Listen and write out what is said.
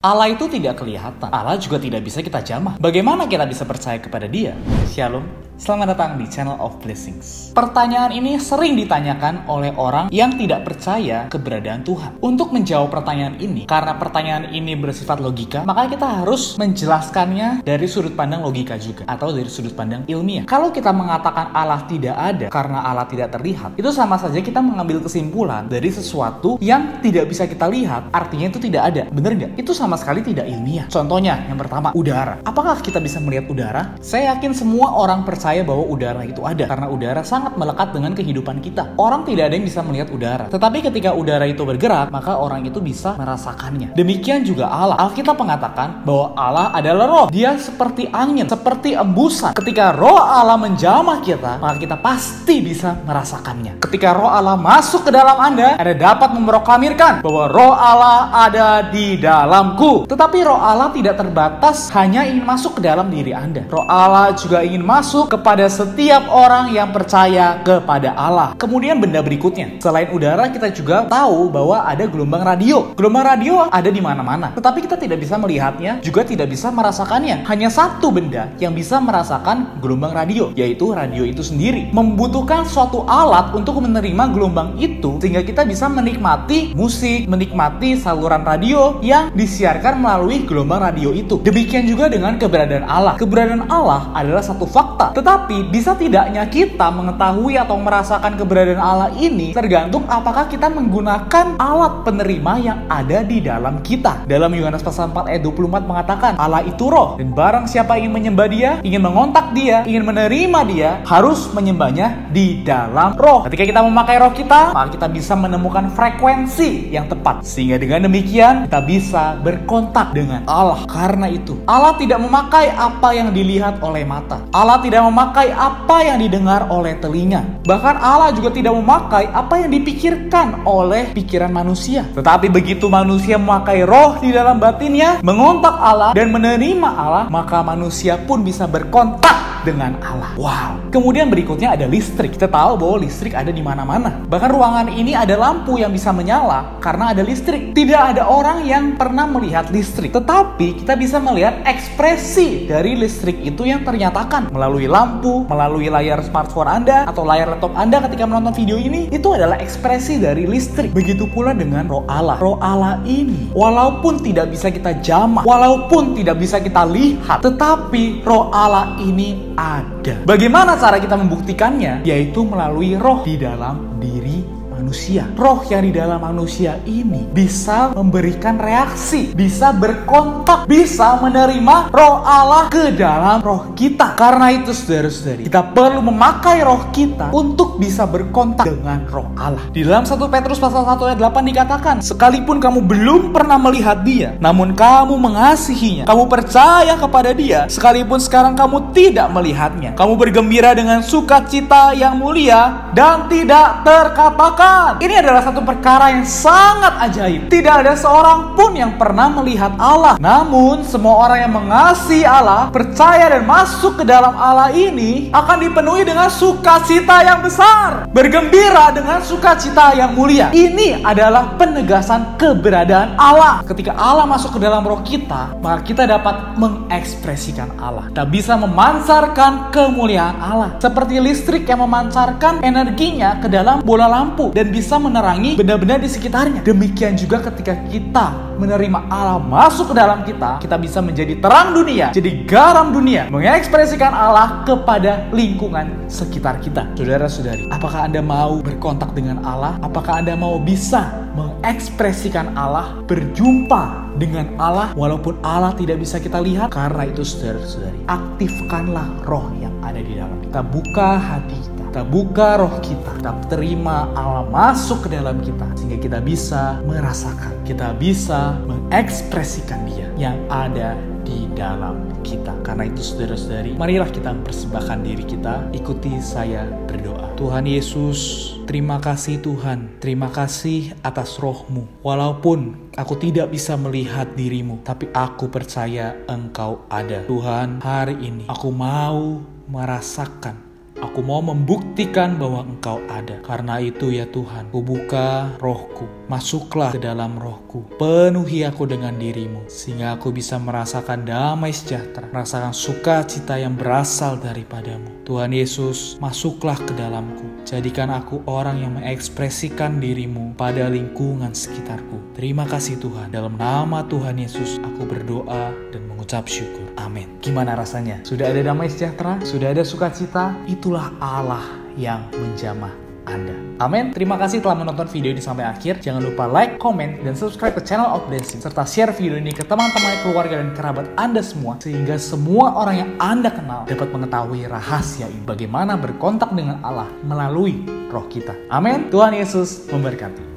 Allah itu tidak kelihatan. Allah juga tidak bisa kita jamah. Bagaimana kita bisa percaya kepada Dia? Shalom, selamat datang di Channel of Blessings. Pertanyaan ini sering ditanyakan oleh orang yang tidak percaya keberadaan Tuhan. Untuk menjawab pertanyaan ini, karena pertanyaan ini bersifat logika, maka kita harus menjelaskannya dari sudut pandang logika juga, atau dari sudut pandang ilmiah. Kalau kita mengatakan Allah tidak ada karena Allah tidak terlihat, itu sama saja kita mengambil kesimpulan dari sesuatu yang tidak bisa kita lihat, artinya itu tidak ada. Bener nggak? Itu sama sekali tidak ilmiah. Contohnya, yang pertama, udara. Apakah kita bisa melihat udara? Saya yakin semua orang percaya bahwa udara itu ada, karena udara sangat melekat dengan kehidupan kita. Orang tidak ada yang bisa melihat udara, tetapi ketika udara itu bergerak, maka orang itu bisa merasakannya. Demikian juga Allah. Alkitab mengatakan bahwa Allah adalah roh. Dia seperti angin, seperti embusan. Ketika roh Allah menjamah kita, maka kita pasti bisa merasakannya. Ketika roh Allah masuk ke dalam Anda dapat memproklamirkan bahwa roh Allah ada di dalamku. Tetapi roh Allah tidak terbatas hanya ingin masuk ke dalam diri Anda. Roh Allah juga ingin masuk kepada setiap orang yang percaya kepada Allah. Kemudian benda berikutnya, selain udara, kita juga tahu bahwa ada gelombang radio. Gelombang radio ada di mana-mana, tetapi kita tidak bisa melihatnya, juga tidak bisa merasakannya. Hanya satu benda yang bisa merasakan gelombang radio, yaitu radio itu sendiri. Membutuhkan suatu alat untuk menerima gelombang itu, sehingga kita bisa menikmati musik, menikmati saluran radio yang disiarkan melalui gelombang radio itu. Demikian juga dengan keberadaan Allah. Keberadaan Allah adalah satu fakta, tetapi bisa tidaknya kita mengetahui atau merasakan keberadaan Allah ini tergantung apakah kita menggunakan alat penerima yang ada di dalam kita. Dalam Yohanes pasal 4 ayat 24 mengatakan Allah itu roh, dan barang siapa ingin menyembah Dia, ingin mengontak Dia, ingin menerima Dia, harus menyembahnya di dalam roh. Ketika kita memakai roh kita, maka kita bisa menemukan frekuensi yang tepat, sehingga dengan demikian kita bisa berkontak dengan Allah. Karena itu, Allah tidak memakai apa yang dilihat oleh mata. Allah tidak memakai apa yang didengar oleh telinga. Bahkan Allah juga tidak memakai apa yang dipikirkan oleh pikiran manusia. Tetapi begitu manusia memakai roh di dalam batinnya, mengontak Allah dan menerima Allah, maka manusia pun bisa berkontak dengan Allah. Wow. Kemudian berikutnya ada listrik. Kita tahu bahwa listrik ada di mana-mana. Bahkan ruangan ini ada lampu yang bisa menyala karena ada listrik. Tidak ada orang yang pernah melihat listrik, tetapi kita bisa melihat ekspresi dari listrik itu yang ternyatakan melalui lampu, melalui layar smartphone Anda atau layar laptop Anda ketika menonton video ini. Itu adalah ekspresi dari listrik. Begitu pula dengan roh Allah. Roh Allah ini walaupun tidak bisa kita jamah, walaupun tidak bisa kita lihat, tetapi roh Allah ini ada. Bagaimana cara kita membuktikannya? Yaitu melalui roh di dalam diri manusia. Roh yang di dalam manusia ini bisa memberikan reaksi, bisa berkontak, bisa menerima roh Allah ke dalam roh kita. Karena itu saudara-saudari, kita perlu memakai roh kita untuk bisa berkontak dengan roh Allah. Di dalam 1 Petrus pasal 1 ayat 8 dikatakan, sekalipun kamu belum pernah melihat Dia, namun kamu mengasihinya, kamu percaya kepada Dia, sekalipun sekarang kamu tidak melihatnya, kamu bergembira dengan sukacita yang mulia dan tidak terkatakan. Ini adalah satu perkara yang sangat ajaib. Tidak ada seorang pun yang pernah melihat Allah. Namun semua orang yang mengasihi Allah, percaya dan masuk ke dalam Allah ini akan dipenuhi dengan sukacita yang besar, bergembira dengan sukacita yang mulia. Ini adalah penegasan keberadaan Allah. Ketika Allah masuk ke dalam roh kita, maka kita dapat mengekspresikan Allah. Kita bisa memancarkan kemuliaan Allah, seperti listrik yang memancarkan energinya ke dalam bola lampu dan bisa menerangi benda-benda di sekitarnya. Demikian juga ketika kita menerima Allah masuk ke dalam kita, kita bisa menjadi terang dunia, jadi garam dunia, mengekspresikan Allah kepada lingkungan sekitar kita. Saudara-saudari, apakah Anda mau berkontak dengan Allah? Apakah Anda mau bisa mengekspresikan Allah, berjumpa dengan Allah walaupun Allah tidak bisa kita lihat? Karena itu saudara-saudari, aktifkanlah roh yang ada di dalam kita. Buka hati kita, buka roh kita, kita terima Allah masuk ke dalam kita, sehingga kita bisa merasakan, kita bisa mengekspresikan Dia yang ada di dalam kita. Karena itu saudara-saudari, marilah kita mempersembahkan diri kita. Ikuti saya berdoa. Tuhan Yesus, terima kasih Tuhan. Terima kasih atas roh-Mu. Walaupun aku tidak bisa melihat diri-Mu, tapi aku percaya Engkau ada. Tuhan, hari ini aku mau merasakan Aku mau membuktikan bahwa Engkau ada. Karena itu ya Tuhan, kubuka rohku, masuklah ke dalam rohku, penuhi aku dengan diri-Mu, sehingga aku bisa merasakan damai sejahtera, merasakan sukacita yang berasal daripada-Mu. Tuhan Yesus, masuklah ke dalamku, jadikan aku orang yang mengekspresikan diri-Mu pada lingkungan sekitarku. Terima kasih Tuhan, dalam nama Tuhan Yesus aku berdoa dan mengucap syukur. Amin. Gimana rasanya? Sudah ada damai sejahtera? Sudah ada sukacita? Itulah Allah yang menjamah Anda. Amin. Terima kasih telah menonton video ini sampai akhir. Jangan lupa like, comment, dan subscribe ke channel of Blessing. Serta share video ini ke teman-teman, keluarga, dan kerabat Anda semua. Sehingga semua orang yang Anda kenal dapat mengetahui rahasia ini. Bagaimana berkontak dengan Allah melalui roh kita. Amin. Tuhan Yesus memberkati.